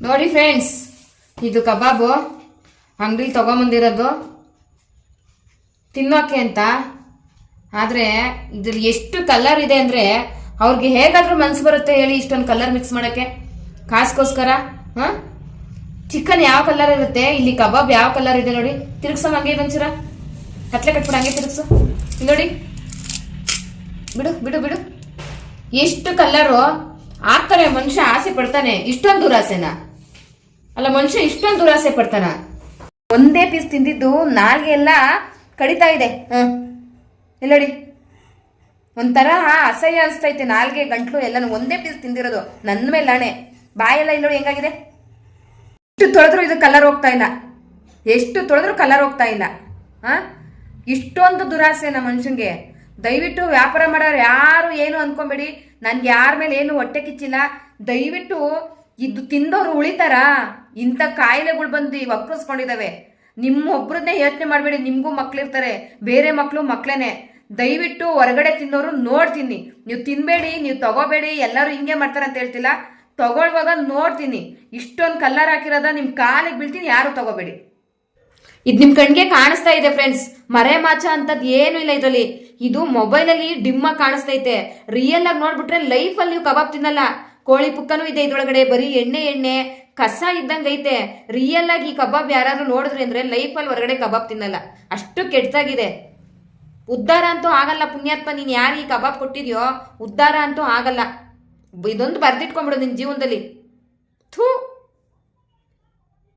ನೋಡಿ ಫ್ರೆಂಡ್ಸ್, ಇದು ಕಬಾಬು ಅಂಗಡಿಲಿ ತಗೊಂಬಂದಿರೋದು ತಿನ್ನೋಕೆ ಅಂತ. ಆದರೆ ಇದ್ರಲ್ಲಿ ಎಷ್ಟು ಕಲರ್ ಇದೆ ಅಂದರೆ ಅವ್ರಿಗೆ ಹೇಗಾದ್ರೂ ಮನ್ಸು ಬರುತ್ತೆ ಹೇಳಿ ಇಷ್ಟೊಂದು ಕಲರ್ ಮಿಕ್ಸ್ ಮಾಡೋಕ್ಕೆ ಕಾಸ್ಗೋಸ್ಕರ. ಹಾಂ, ಚಿಕನ್ ಯಾವ ಕಲರ್ ಇರುತ್ತೆ, ಇಲ್ಲಿ ಕಬಾಬ್ ಯಾವ ಕಲರ್ ಇದೆ ನೋಡಿ. ತಿರುಗ್ಸೋ ಹಂಗೆ ಇದೊಂಚೂರ ಕತ್ಲೆ ಕಟ್ಬಿಡು, ಹಂಗೆ ತಿರುಗ್ಸು. ಇಲ್ಲಿ ನೋಡಿ, ಬಿಡು ಬಿಡು ಬಿಡು, ಎಷ್ಟು ಕಲರು ಆಗ್ತಾರೆ. ಮನುಷ್ಯ ಆಸೆ ಪಡ್ತಾನೆ ಇಷ್ಟೊಂದು ದುರಾಸೆನಾ? ಅಲ್ಲ, ಮನುಷ್ಯ ಇಷ್ಟೊಂದು ದುರಾಸೆ ಪಡ್ತಾನ? ಒಂದೇ ಪೀಸ್ ತಿಂದಿದ್ದು ನಾಲ್ಗೆ ಎಲ್ಲ ಕಡಿತಾ ಇದೆ. ಇಲ್ಲ ನೋಡಿ, ಒಂಥರ ಅಸಹ್ಯ ಅನಿಸ್ತೈತೆ. ನಾಲ್ಗೆ ಗಂಟ್ಲು ಎಲ್ಲಾನು ಒಂದೇ ಪೀಸ್ ತಿಂದಿರೋದು ನನ್ನ ಮೇಲೆ ಅಣೆ. ಬಾಯೆಲ್ಲ ಇಲ್ಲ ನೋಡಿ ಹೆಂಗಾಗಿದೆ. ಎಷ್ಟು ತೊಳೆದ್ರು ಇದು ಕಲರ್ ಹೋಗ್ತಾ ಇಲ್ಲ, ಎಷ್ಟು ತೊಳೆದ್ರು ಕಲರ್ ಹೋಗ್ತಾ ಇಲ್ಲ. ಇಷ್ಟೊಂದು ದುರಾಸೆನ ಮನುಷ್ಯಂಗೆ? ದಯವಿಟ್ಟು ವ್ಯಾಪಾರ ಮಾಡೋರು ಯಾರು ಏನು ಅನ್ಕೊಂಬೇಡಿ. ನನ್ಗೆ ಯಾರ ಮೇಲೆ ಏನು ಹೊಟ್ಟೆ ಕಿಚ್ಚಿಲ್ಲ. ದಯವಿಟ್ಟು ಇದು ತಿಂದವ್ರು ಉಳಿತಾರ? ಇಂಥ ಕಾಯಿಲೆಗಳು ಬಂದು ವಕ್ರಿಸ್ಕೊಂಡಿದ್ದಾವೆ. ನಿಮ್ಮೊಬ್ರನ್ನೇ ಯೋಚನೆ ಮಾಡಬೇಡಿ, ನಿಮಗೂ ಮಕ್ಳಿರ್ತಾರೆ, ಬೇರೆ ಮಕ್ಳೇನೆ. ದಯವಿಟ್ಟು ಹೊರಗಡೆ ತಿನ್ನೋರು ನೋಡ್ತೀನಿ. ನೀವು ತಿನ್ಬೇಡಿ, ನೀವು ತಗೋಬೇಡಿ, ಎಲ್ಲರೂ ಹಿಂಗೆ ಮಾಡ್ತಾರೆ ಅಂತ ಹೇಳ್ತಿಲ್ಲ. ತಗೊಳ್ಳುವಾಗ ನೋಡ್ತೀನಿ. ಇಷ್ಟೊಂದು ಕಲ್ಲರ್ ಹಾಕಿರೋದ ನಿಮ್ಮ ಕಾಲಿಗೆ ಬೀಳ್ತೀನಿ, ಯಾರು ತಗೋಬೇಡಿ. ಇದು ನಿಮ್ಮ ಕಣ್ಗೆ ಕಾಣಿಸ್ತಾ ಇದೆ ಫ್ರೆಂಡ್ಸ್, ಮರೆ ಮಾಚ ಅಂತದ್ ಏನು ಇಲ್ಲ ಇದರಲ್ಲಿ. ಇದು ಮೊಬೈಲಲ್ಲಿ ಡಿಮ್ಮ ಕಾಣಿಸ್ತೈತೆ. ರಿಯಲ್ ಆಗಿ ನೋಡ್ಬಿಟ್ರೆ ಲೈಫಲ್ಲಿ ನೀವು ಕಬಾಬ್ ತಿನ್ನಲ್ಲ. ಕೋಳಿ ಪುಕ್ಕನೂ ಇದೆ ಇದ್ರೊಳಗಡೆ, ಬರೀ ಎಣ್ಣೆ ಕಸ ಇದ್ದಂಗೆ ಐತೆ. ರಿಯಲ್ ಆಗಿ ಈ ಕಬಾಬ್ ಯಾರಾದ್ರೂ ನೋಡಿದ್ರಿ ಅಂದ್ರೆ ಲೈಫಲ್ಲಿ ಹೊರಗಡೆ ಕಬಾಬ್ ತಿನ್ನಲ್ಲ, ಅಷ್ಟು ಕೆಟ್ಟದಾಗಿದೆ. ಉದ್ಧಾರ ಅಂತೂ ಆಗಲ್ಲ ಪುಣ್ಯಾತ್ಮ. ನೀನು ಯಾರು ಈ ಕಬಾಬ್ ಕೊಟ್ಟಿದ್ಯೋ ಉದ್ಧಾರ ಅಂತೂ ಆಗಲ್ಲ. ಇದೊಂದು ಬರ್ದಿಟ್ಕೊಂಡ್ಬಿಡು ನಿನ್ನ ಜೀವನದಲ್ಲಿ. ಥೂ.